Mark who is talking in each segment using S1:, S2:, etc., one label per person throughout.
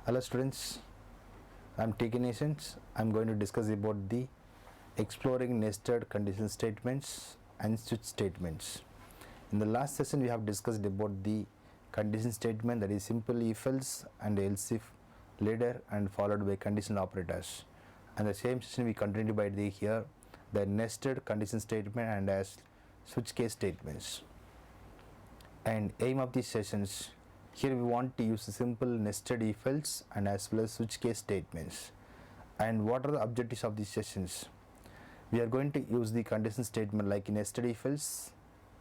S1: Hello students, I am TK Nations. I am going to discuss about the exploring nested conditional statements and switch statements. In the last session we have discussed about the condition statement, that is simple if else and else if later and followed by conditional operators. And the same session we continue by the nested condition statement and as switch case statements. And aim of these sessions, here we want to use simple nested if else and as well as switch case statements. And what are the objectives of these sessions? We are going to use the condition statement like nested if else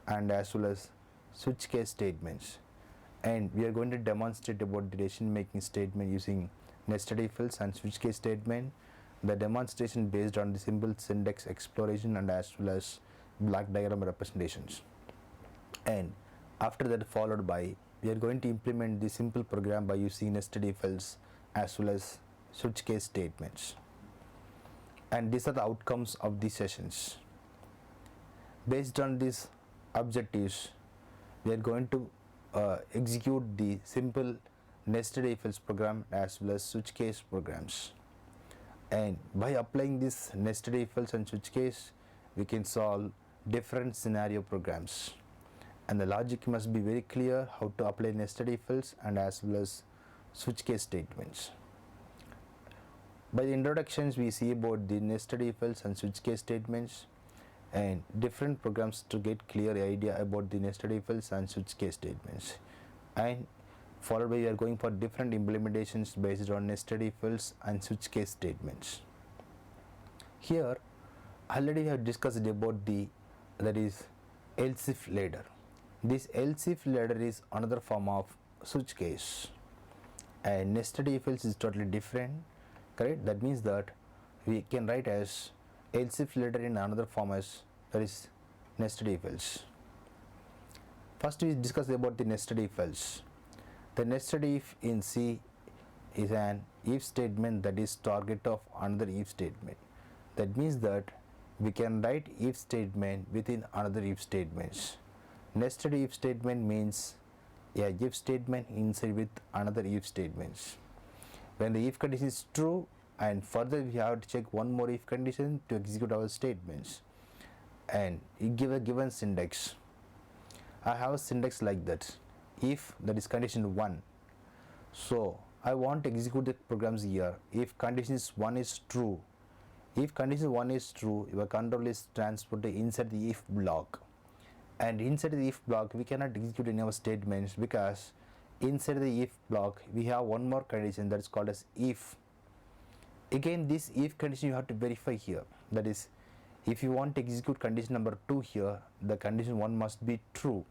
S1: and as well as switch case statements. And we are going to demonstrate about the decision making statement using nested if else and switch case statement. The demonstration based on the simple syntax exploration and as well as block diagram representations. And after that followed by, we are going to implement the simple program by using nested if else as well as switch case statements. And these are the outcomes of these sessions. Based on these objectives, we are going to execute the simple nested if else program as well as switch case programs. And by applying this nested if else and switch case, we can solve different scenario programs. And the logic must be very clear how to apply nested if else and as well as switch case statements. By the introductions, we see about the nested if else and switch case statements and different programs to get clear idea about the nested if else and switch case statements. And followed by, we are going for different implementations based on nested if else and switch case statements. Here already we have discussed about that is else if later. This else if later is another form of switch case, and nested if else is totally different, correct? That means that we can write as else if later in another form as that is nested if else. First we discuss about the nested if else. The nested if in C is an if statement that is target of another if statement. That means that we can write if statement within another if statements. Nested if statement means a if statement inside with another if statements. When the if condition is true, and further we have to check one more if condition to execute our statements. And you give a given syntax. I have a syntax like that. If that is condition 1. So I want to execute the programs here. If condition 1 is true, if condition 1 is true, your control is transferred inside the if block. And inside the if block we cannot execute any of our statements because inside the if block we have one more condition that is called as if. Again, this if condition you have to verify here. That is, if you want to execute condition number 2 here, the condition 1 must be true.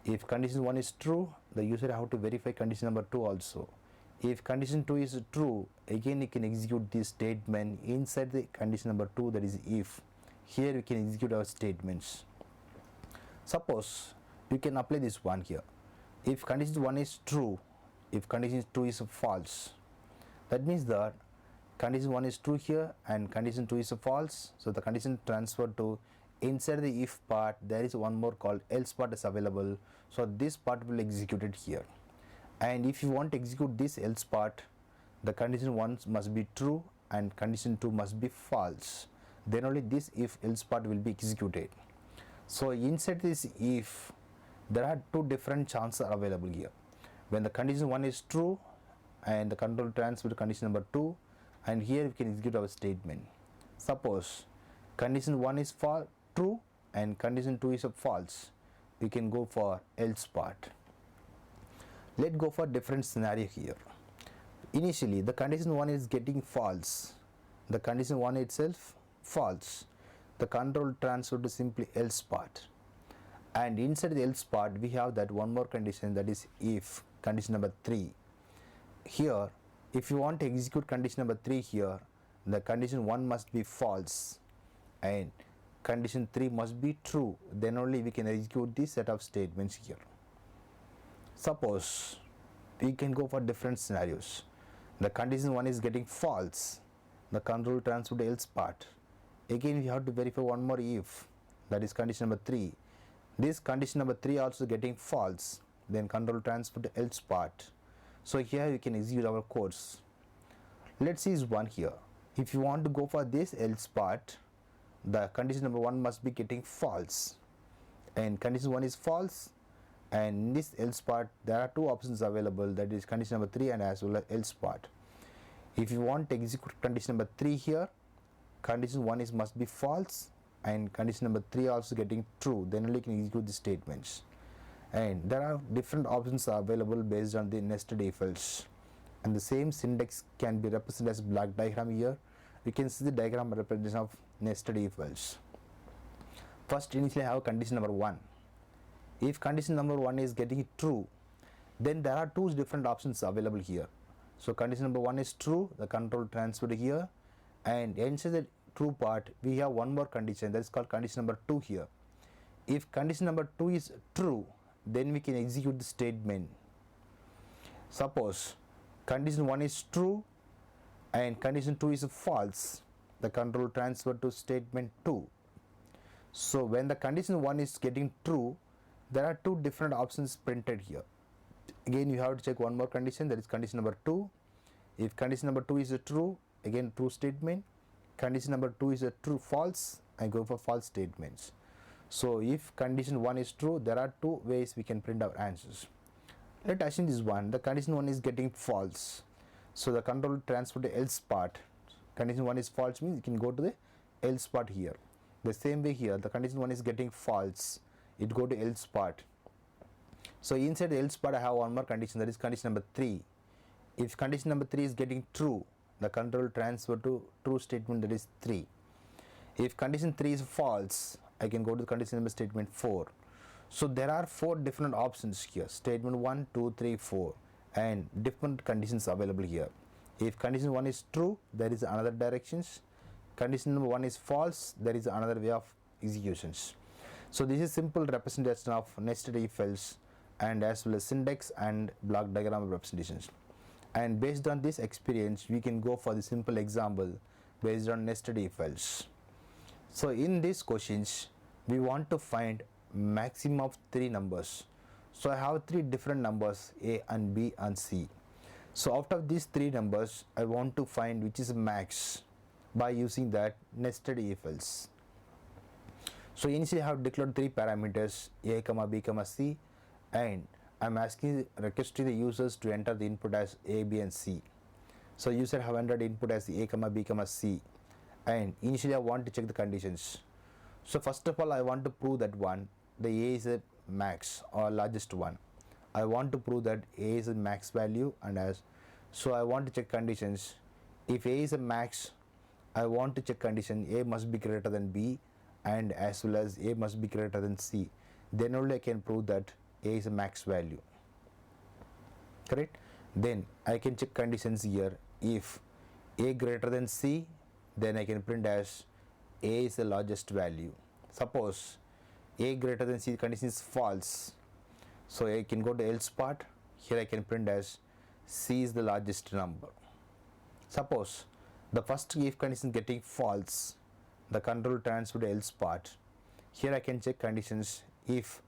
S1: If condition 1 is true, the user have to verify condition number 2 also. If condition 2 is true, again you can execute this statement inside the condition number 2, that is if. Here we can execute our statements. Suppose you can apply this one here. If condition 1 is true, if condition 2 is false, that means that condition 1 is true here and condition 2 is false. So the condition transferred to inside the if part, there is one more called else part is available. So this part will execute it here. And if you want to execute this else part, the condition 1 must be true and condition 2 must be false. Then only this if else part will be executed. So inside this if, there are two different chances available here. When the condition 1 is true and the control transfer to condition number 2, and here we can execute our statement. Suppose condition 1 is true and condition 2 is false, we can go for else part. Let's go for different scenario here. Initially the condition 1 is getting false, the condition 1 itself false. The control transfer to simply else part, and inside the else part we have that one more condition, that is if, condition number 3. Here if you want to execute condition number 3 here, the condition 1 must be false and condition 3 must be true, then only we can execute this set of statements here. Suppose we can go for different scenarios. The condition 1 is getting false, the control transfer to else part. Again we have to verify one more if, that is condition number 3. This condition number 3 also getting false, then control transfer to else part. So here we can execute our codes. Let's see this one here. If you want to go for this else part, the condition number 1 must be getting false, and condition 1 is false, and in this else part there are two options available, that is condition number 3 and as well as else part. If you want to execute condition number 3 here, condition 1 is must be false and condition number 3 also getting true, then only you can execute the statements. And there are different options available based on the nested if else, and the same syntax can be represented as block diagram. Here you can see the diagram representation of nested if else. First, initially I have condition number 1. If condition number 1 is getting true, then there are two different options available here. So condition number 1 is true, the control transferred here, and inside the true part we have one more condition, that is called condition number 2 here. If condition number 2 is true, then we can execute the statement. Suppose condition 1 is true and condition 2 is false, the control transfer to statement 2. So when the condition 1 is getting true, there are two different options printed here. Again you have to check one more condition, that is condition number 2. If condition number 2 is a true, again true statement. Condition number 2 is a true false, I go for false statements. So if condition 1 is true, there are two ways we can print our answers. Let us assume this one, the condition 1 is getting false, so the control transfer to else part. Condition 1 is false means you can go to the else part here. The same way here, the condition 1 is getting false, it go to else part. So inside the else part I have one more condition, that is condition number 3. If condition number 3 is getting true, the control transfer to true statement, that is 3. If condition 3 is false, I can go to the condition number statement 4. So there are 4 different options here, statement 1, 2, 3, 4, and different conditions available here. If condition 1 is true, there is another directions. Condition number 1 is false, there is another way of executions. So this is simple representation of nested if else and as well as syntax and block diagram representations. And based on this experience, we can go for the simple example based on nested if else. So in these questions, we want to find maximum of 3 numbers. So I have 3 different numbers, A and B and C. So out of these 3 numbers, I want to find which is max by using that nested if else. So initially I have declared 3 parameters, A, B, C, and I'm requesting the users to enter the input as A, B and C. So user have entered input as A, B, C, and initially I want to check the conditions. So first of all I want to prove that the A is a max or largest one. I want to prove that A is a max value, and so I want to check conditions. If A is a max, I want to check condition A must be greater than B and as well as A must be greater than C. Then only I can prove that A is a max value. Correct? Then I can check conditions here. If A greater than C, then I can print as A is the largest value. Suppose A greater than C condition is false, so I can go to else part. Here I can print as C is the largest number. Suppose the first if condition getting false, the control transfer to else part. Here I can check conditions. If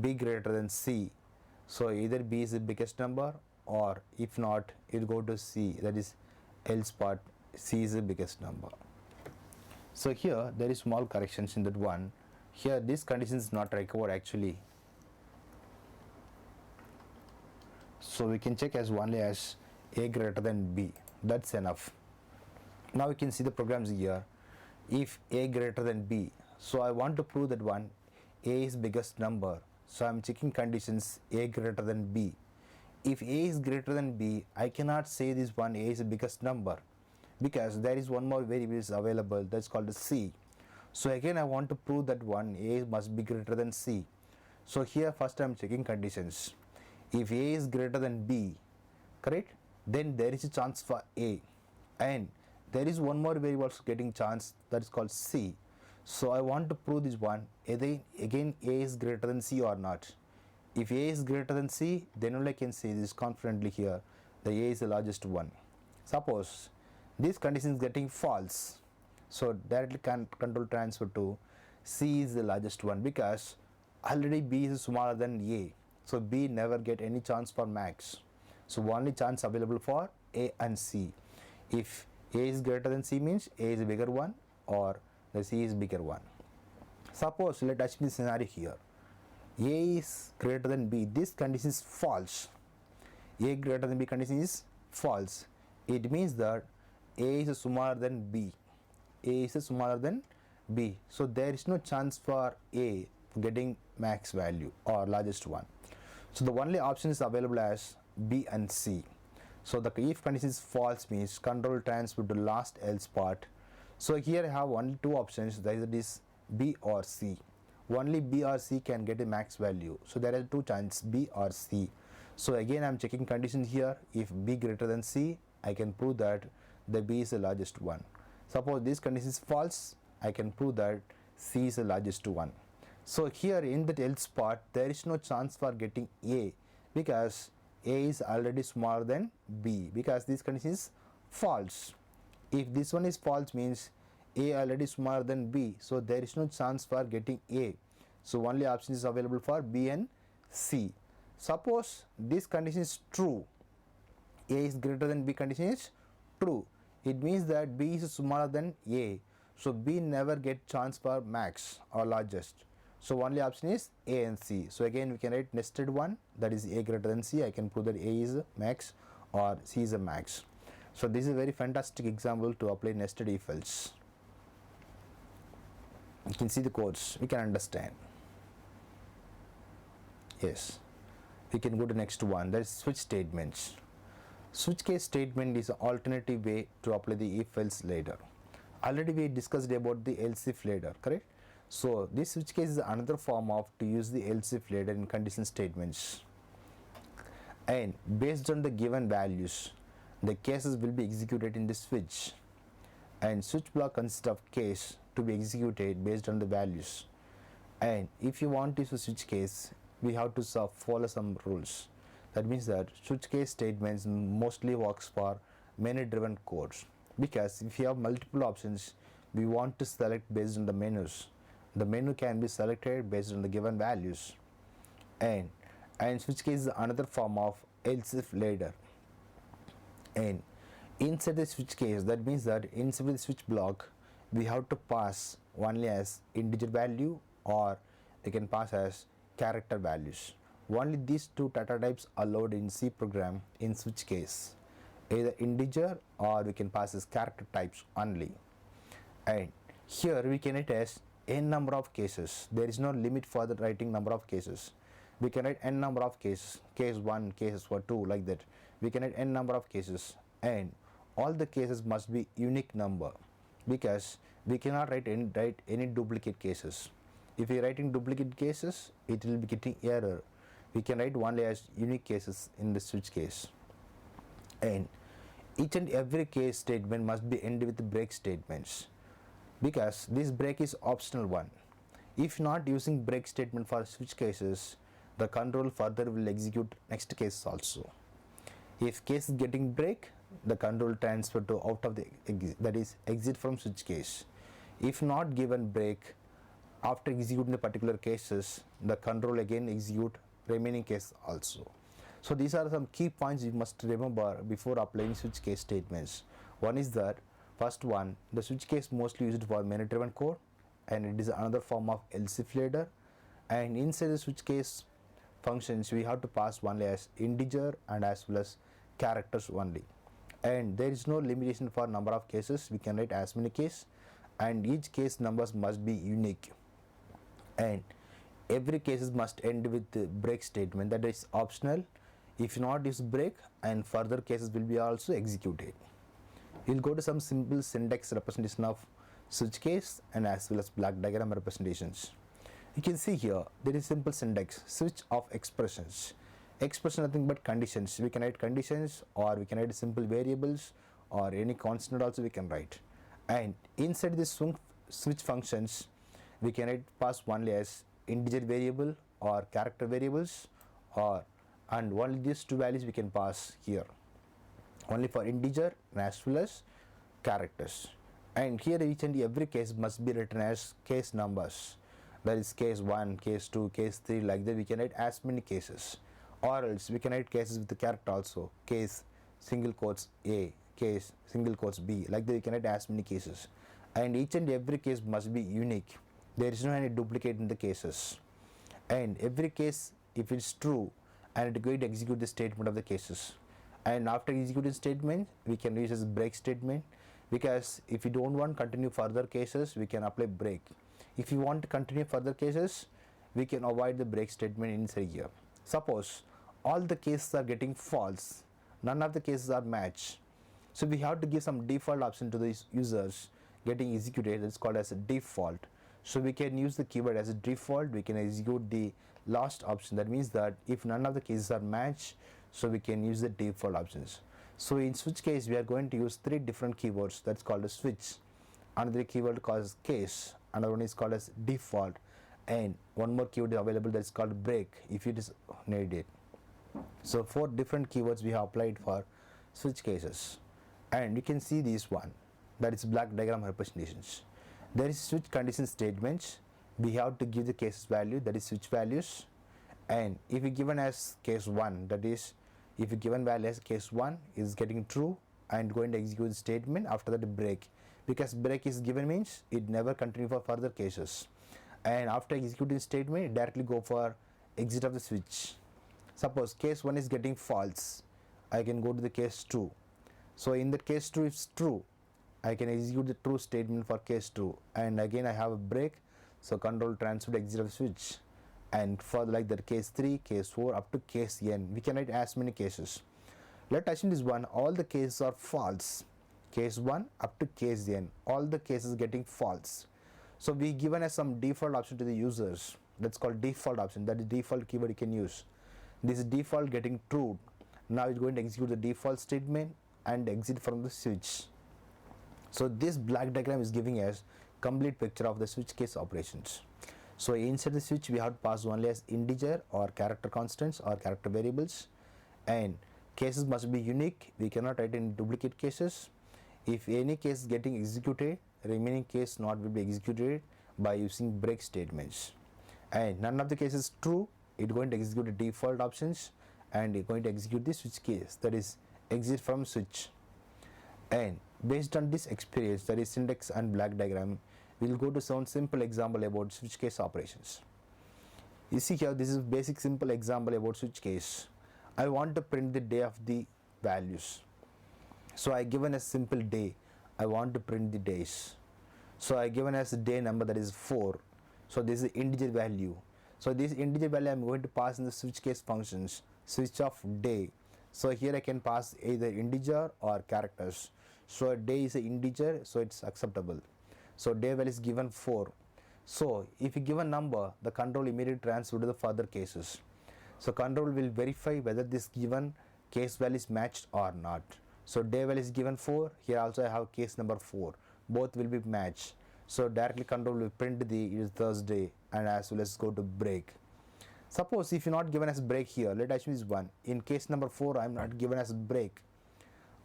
S1: B greater than C, so either B is the biggest number, or if not, it go to C, that is else part, C is the biggest number. So here there is small corrections in that one. Here this condition is not required actually, so we can check as only as A greater than B, that's enough. Now we can see the programs here. If A greater than B, so I want to prove that A is biggest number, so I am checking conditions A greater than B. If A is greater than B, I cannot say this A is the biggest number, because there is one more variable is available, that's called C. So again I want to prove that A must be greater than C. So here first I am checking conditions. If A is greater than B, correct, then there is a chance for A, and there is one more variable also getting chance, that is called C. So I want to prove this again A is greater than C or not. If A is greater than C, then only I can say this confidently here, the A is the largest one. Suppose this condition is getting false, so directly can control transfer to C is the largest one, because already B is smaller than A, so B never get any chance for max. So only chance available for A and C. If A is greater than C means A is a bigger one or the C is bigger one. Suppose let us assume the scenario here. A is greater than B. This condition is false. A greater than B condition is false. It means that A is smaller than B. A is smaller than B. So there is no chance for A getting max value or largest one. So the only option is available as B and C. So the if condition is false means control transfer to last else part. So here I have only two options, that is B or C. Only B or C can get a max value. So there are two chances, B or C. So again I am checking condition here. If B greater than C, I can prove that the B is the largest one. Suppose this condition is false, I can prove that C is the largest one. So here in the else part there is no chance for getting A because A is already smaller than B because this condition is false. If this one is false means A already smaller than B, so there is no chance for getting A. So only option is available for B and C. Suppose this condition is true, A is greater than B condition is true. It means that B is smaller than A, so B never get chance for max or largest. So only option is A and C. So again we can write nested one, that is A greater than C. I can prove that A is a max or C is a max. So this is a very fantastic example to apply nested if else. You can see the codes, we can understand. Yes, we can go to next one, that is switch statements. Switch case statement is an alternative way to apply the if else later. Already we discussed about the else if later, correct? So this switch case is another form of to use the else if later in condition statements. And based on the given values, the cases will be executed in the switch. And switch block consists of case to be executed based on the values. And if you want to use a switch case, we have to follow some rules. That means that switch case statements mostly works for menu driven codes, because if you have multiple options, we want to select based on the menus. The menu can be selected based on the given values. And switch case is another form of else if later. And inside the switch case, that means that inside the switch block we have to pass only as integer value or we can pass as character values. Only these two data types allowed in C program in switch case, either integer or we can pass as character types only. And here we can write as n number of cases. There is no limit for the writing number of cases. We can write n number of cases, case 1, cases for 2, like that. We can write n number of cases, and all the cases must be unique number, because we cannot write any duplicate cases. If we are writing duplicate cases, it will be getting error. We can write only as unique cases in the switch case. And each and every case statement must be ended with break statements, because this break is optional one. If not using break statement for switch cases, the control further will execute next case also. If case is getting break, the control transfer to out of the that is exit from switch case. If not given break, after executing the particular cases, the control again execute remaining case also. So these are some key points you must remember before applying switch case statements. One is that first one, the switch case mostly used for menu driven code, and it is another form of else if later. And inside the switch case functions we have to pass only as integer and as well as characters only. And there is no limitation for number of cases. We can write as many cases, and each case numbers must be unique. And every cases must end with the break statement, that is optional. If not use break, and further cases will be also executed. We'll go to some simple syntax representation of switch case and as well as block diagram representations. You can see here there is simple syntax, switch of expressions. Expression nothing but conditions. We can write conditions, or we can write simple variables, or any constant also we can write. And inside this switch functions we can write pass only as integer variable or character variables, and only these two values we can pass here, only for integer as well as characters. And here each and every case must be written as case numbers, that is case 1, case 2, case 3, like that. We can write as many cases, or else we can write cases with the character also, case single quotes A, case single quotes B, like that we can write as many cases, and each and every case must be unique. There is no any duplicate in the cases, and every case, if it's true, and it's going to execute the statement of the cases, and after executing statement we can use as break statement, because if you don't want to continue further cases we can apply break. If you want to continue further cases we can avoid the break statement inside here. Suppose all the cases are getting false, none of the cases are matched, so we have to give some default option to the users getting executed. It's called as a default. So we can use the keyword as a default, we can execute the last option. That means that if none of the cases are matched, so we can use the default options. So in switch case we are going to use 3 different keywords, that's called a switch. Another keyword called as case, another one is called as default, and one more keyword is available that is called break if it is needed. So 4 different keywords we have applied for switch cases, and you can see this one, that is block diagram representations. There is switch condition statements, we have to give the case value, that is switch values, and if you given as case 1, that is if you given value as case 1 is getting true and going to execute the statement, after that break, because break is given means it never continue for further cases, and after executing statement it directly go for exit of the switch. Suppose case 1 is getting false, I can go to the case 2. So in that case 2 if it's true, I can execute the true statement for case 2, and again I have a break, so control transfer to exit of switch, and for like that case 3, case 4 up to case n, we can write as many cases. Let us assume this one, all the cases are false, case 1 up to case n, all the cases getting false. So we given as some default option to the users, that's called default option, that is default keyword you can use. This is default getting true, now it's going to execute the default statement and exit from the switch. So this block diagram is giving us complete picture of the switch case operations. So inside the switch we have to pass only as integer or character constants or character variables, and cases must be unique, we cannot write any duplicate cases. If any case is getting executed, remaining case not will be executed by using break statements, and none of the cases true, it going to execute the default options and it going to execute the switch case, that is exit from switch. And based on this experience, that is syntax and block diagram, we will go to some simple example about switch case operations. You see here, this is basic simple example about switch case. I want to print the day of the values, so I given a simple day, I want to print the days, so I given as a day number, that is 4, so this is integer value. So this integer value I am going to pass in the switch case functions, switch of day. So here I can pass either integer or characters. So a day is an integer, so it's acceptable. So day value is given 4. So if you give a number, the control immediately transfer to the further cases. So control will verify whether this given case value is matched or not. So day value is given 4, here also I have case number 4, both will be matched. So directly control will print the it is Thursday, and as well as go to break. Suppose if you not given as break here, let us assume is 1. In case number 4 I am not given as break.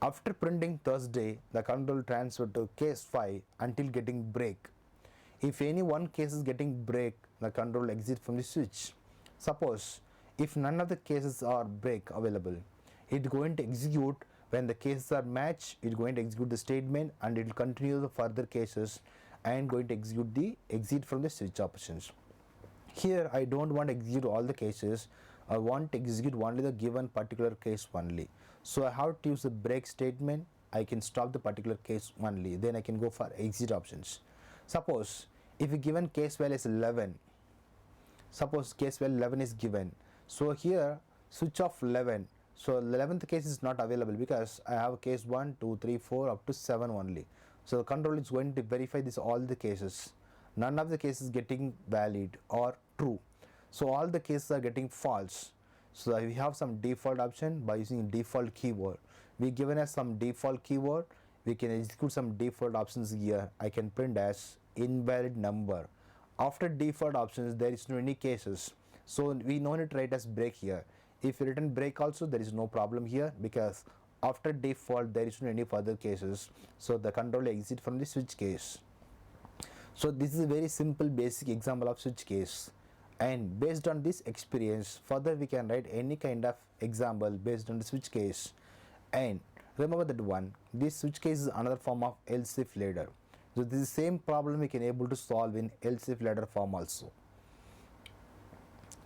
S1: After printing Thursday, the control transfer to case 5 until getting break. If any one case is getting break, the control exit from the switch. Suppose if none of the cases are break available, it is going to execute when the cases are matched, it is going to execute the statement and it will continue the further cases and going to execute the exit from the switch options. Here I don't want to execute all the cases, I want to execute only the given particular case only. So I have to use the break statement, I can stop the particular case only, then I can go for exit options. Suppose if a given case value is 11, suppose case value 11 is given, so here switch off 11, so 11th case is not available because I have case 1, 2, 3, 4 up to 7 only. So the control is going to verify this all the cases, none of the cases getting valid or true, so all the cases are getting false. So we have some default option by using default keyword. We given us some default keyword, we can execute some default options here. I can print as invalid number. After default options there is no any cases, so we no need to write as break here. If you written break also there is no problem here because after default there is no any further cases, so the control exit from the switch case. So this is a very simple basic example of switch case, and based on this experience further we can write any kind of example based on the switch case. And remember that one, this switch case is another form of else if ladder. So this is the same problem we can able to solve in else if ladder form also.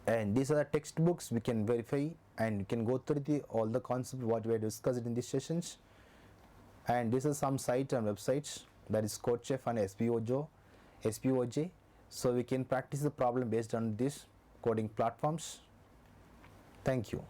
S1: And these are the textbooks we can verify, and you can go through all the concepts what we have discussed in these sessions. And these are some sites and websites, that is CodeChef and SPOJ. So we can practice the problem based on these coding platforms. Thank you.